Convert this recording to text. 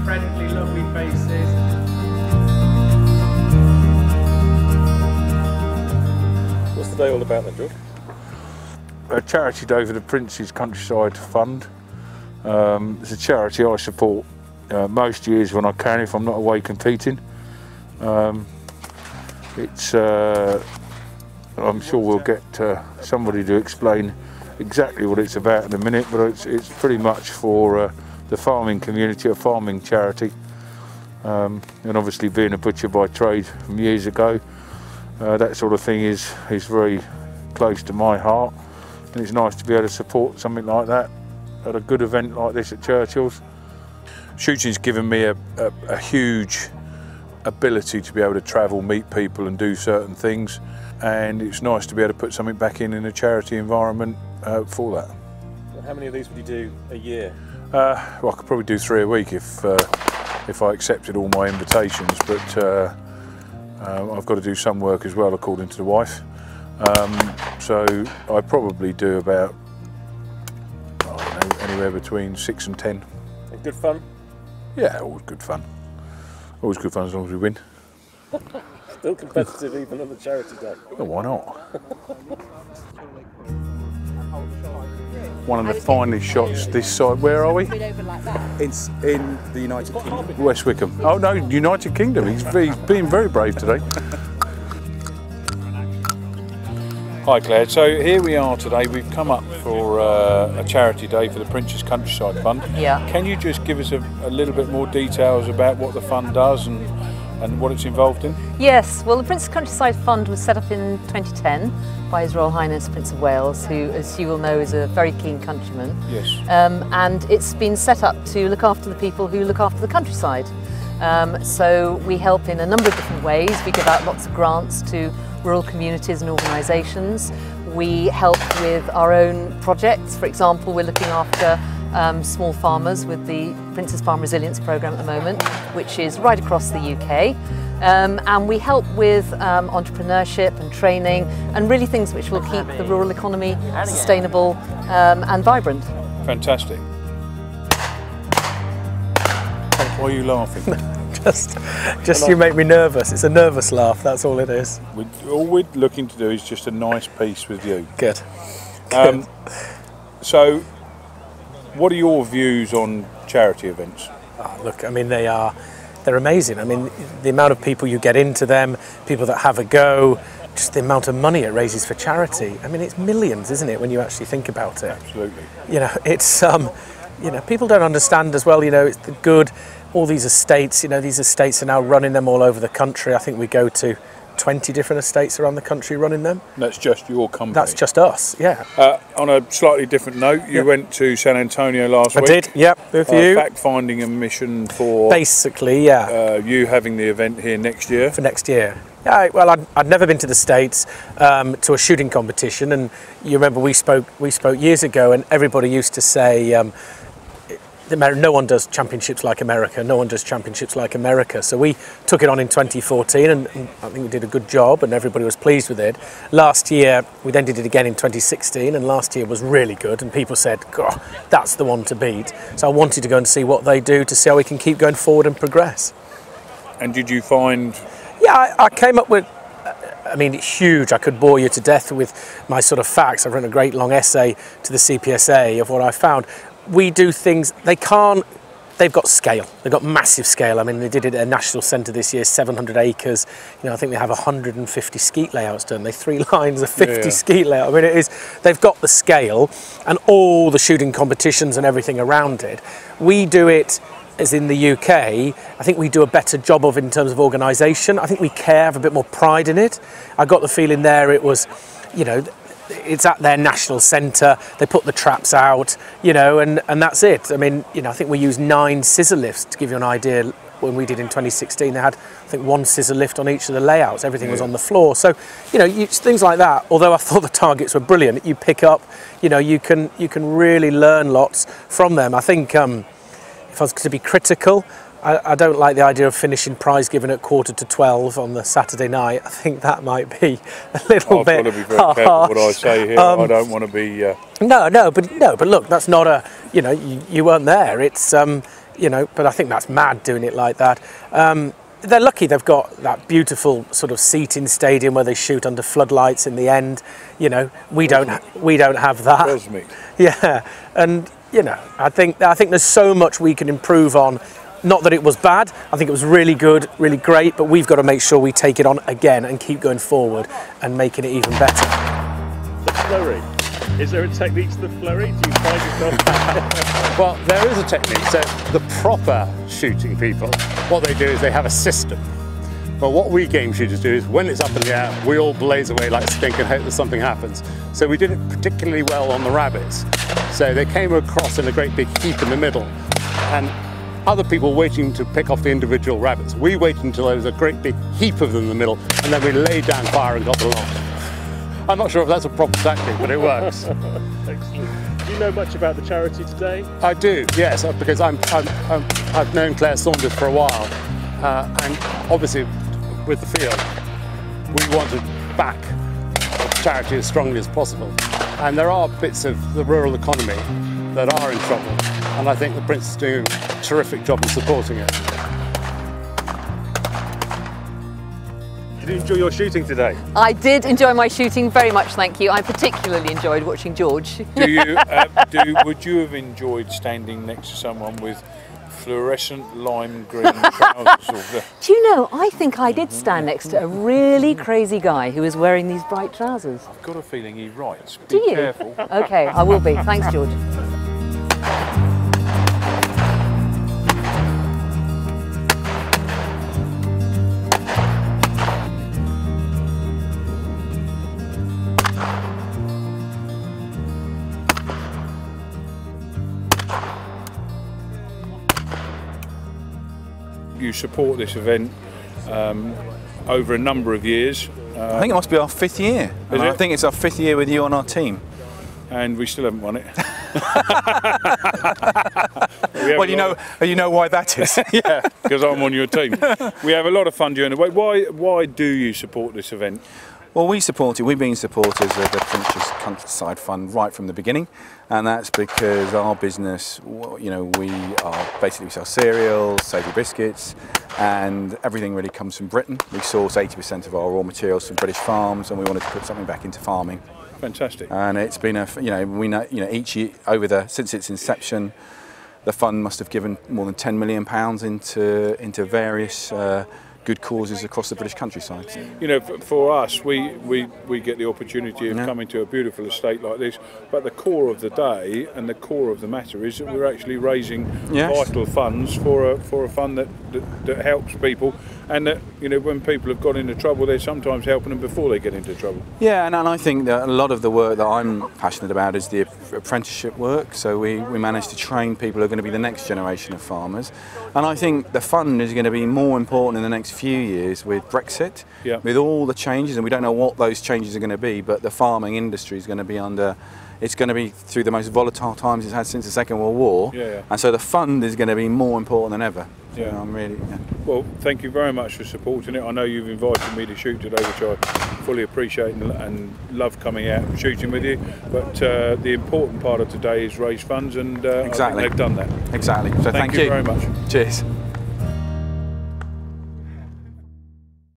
friendly, lovely faces. What's the day all about then, George? A charity day for the Prince's Countryside Fund. It's a charity I support most years when I can, if I'm not away competing. I'm sure we'll get somebody to explain exactly what it's about in a minute, but it's pretty much for the farming community, a farming charity. And obviously being a butcher by trade from years ago, that sort of thing is very close to my heart, and it's nice to be able to support something like that at a good event like this at Churchill's. Shooting's given me a huge ability to be able to travel, meet people and do certain things, and it's nice to be able to put something back in a charity environment for that. How many of these would you do a year? Well, I could probably do 3 a week if I accepted all my invitations, but I've got to do some work as well according to the wife. So I probably do about, I don't know, anywhere between 6 and 10. And good fun? Yeah, always good fun. Always good fun as long as we win. Still competitive even on the charity day. Well, why not? One of the finest shots this side. Where are we? It's in the United Kingdom. West Wickham. Oh no, United Kingdom. He's being very brave today. Hi Claire, so here we are today. We've come up for a charity day for the Prince's Countryside Fund. Yeah. Can you just give us a little bit more details about what the fund does and what it's involved in? Yes, well, the Prince's Countryside Fund was set up in 2010 by His Royal Highness Prince of Wales, who, as you will know, is a very keen countryman. Yes. And it's been set up to look after the people who look after the countryside. So we help in a number of different ways. We give out lots of grants to rural communities and organisations. We help with our own projects. For example, we're looking after small farmers with the Prince's Farm Resilience Programme at the moment, which is right across the UK. And we help with entrepreneurship and training and really things which will keep the rural economy sustainable and vibrant. Fantastic. Why are you laughing? just you make me nervous. It's a nervous laugh, that's all it is. All we're looking to do is just a nice piece with you. Good. So, what are your views on charity events? Oh, look, I mean, they're amazing. I mean, the amount of people you get into them, people that have a go, just the amount of money it raises for charity. I mean, it's millions, isn't it, when you actually think about it? Absolutely. You know, it's, you know, people don't understand as well, you know, it's the good, all these estates, you know, these estates are now running them all over the country. I think we go to 20 different estates around the country running them. That's just your company? That's just us, yeah. On a slightly different note, you went to San Antonio last week. I did, yep, with you. Fact-finding a mission for... Basically, yeah. You having the event here next year. For next year. Yeah, well, I'd never been to the States to a shooting competition, and you remember we spoke years ago, and everybody used to say, no one does championships like America, no one does championships like America. So we took it on in 2014 and I think we did a good job and everybody was pleased with it. Last year, we then did it again in 2016 and last year was really good and people said, God, that's the one to beat. So I wanted to go and see what they do to see how we can keep going forward and progress. And did you find... Yeah, I came up with, I mean, it's huge. I could bore you to death with my sort of facts. I've written a great long essay to the CPSA of what I found. We do things, they've got scale, they've got massive scale. I mean, they did it at a national centre this year, 700 acres. You know, I think they have 150 skeet layouts done. They 3 lines of 50 skeet layout. I mean, they've got the scale and all the shooting competitions and everything around it. We do it as in the UK, I think we do a better job of in terms of organisation. I think we have a bit more pride in it. I got the feeling there it was, you know, it's at their national centre, they put the traps out, you know, and that's it. I mean, you know, I think we used 9 scissor lifts to give you an idea. When we did in 2016, they had, I think, 1 scissor lift on each of the layouts. Everything was on the floor. So, you know, things like that, although I thought the targets were brilliant, you pick up, you know, you can really learn lots from them. I think if I was to be critical, I don't like the idea of finishing prize giving at 11:45 on the Saturday night. I think that might be a little bit I've got to be very careful what I say here. I don't want to be... No, but look, that's not a, you know, you weren't there. It's, you know, but I think that's mad doing it like that. They're lucky they've got that beautiful sort of seating stadium where they shoot under floodlights in the end. You know, we don't have that. Cosmic. Yeah, and you know, I think there's so much we can improve on. Not that it was bad, I think it was really good, really great, but we've got to make sure we take it on again and keep going forward and making it even better. The flurry. Is there a technique to the flurry? Do you find yourself? Well, there is a technique. So the proper shooting people, what they do is they have a system. But what we game shooters do is when it's up in the air, we all blaze away like a skink and hope that something happens. So we did it particularly well on the rabbits. So they came across in a great big heap in the middle, and other people waiting to pick off the individual rabbits. We waited until there was a great big heap of them in the middle, and then we laid down fire and got the lot. I'm not sure if that's a proper tactic, but it works. Excellent. Do you know much about the charity today? I do, yes, because I've known Claire Saunders for a while, and obviously with the field, we want to back the charity as strongly as possible. And there are bits of the rural economy that are in trouble, and I think the Prince is doing a terrific job in supporting it. Did you enjoy your shooting today? I did enjoy my shooting very much, thank you. I particularly enjoyed watching George. Do you, would you have enjoyed standing next to someone with fluorescent lime green trousers? Do you know, I think I did stand next to a really crazy guy who was wearing these bright trousers. I've got a feeling he writes. Do Be you? careful. Okay, I will be. Thanks, George. You support this event over a number of years. I think it must be our 5th year. And I think it's our 5th year with you on our team. And we still haven't won it. Well, you know why that is. Yeah, because I'm on your team. We have a lot of fun during the week. Why do you support this event? Well, we support it. We've been supporters of the Prince's Countryside Fund right from the beginning, and that's because our business, you know, we sell cereals, savoury biscuits, and everything really comes from Britain. We source 80% of our raw materials from British farms, and we wanted to put something back into farming. Fantastic. And it's been each year since its inception, the fund must have given more than £10 million into various good causes across the British countryside. You know, for us, we get the opportunity of coming to a beautiful estate like this, but the core of the day and the core of the matter is that we're actually raising vital funds for a fund that helps people, and that, you know, when people have got into trouble, they're sometimes helping them before they get into trouble. Yeah, and I think that a lot of the work that I'm passionate about is the apprenticeship work. So we manage to train people who are going to be the next generation of farmers, and I think the fund is going to be more important in the next few years with Brexit, with all the changes, and we don't know what those changes are going to be, but the farming industry is going to be it's going to be through the most volatile times it's had since the Second World War, and so the fund is going to be more important than ever. So I'm really, Well, thank you very much for supporting it. I know you've invited me to shoot today, which I fully appreciate and love coming out and shooting with you, but the important part of today is raise funds, and exactly. I think they've done that. Exactly. So thank you very much. Cheers.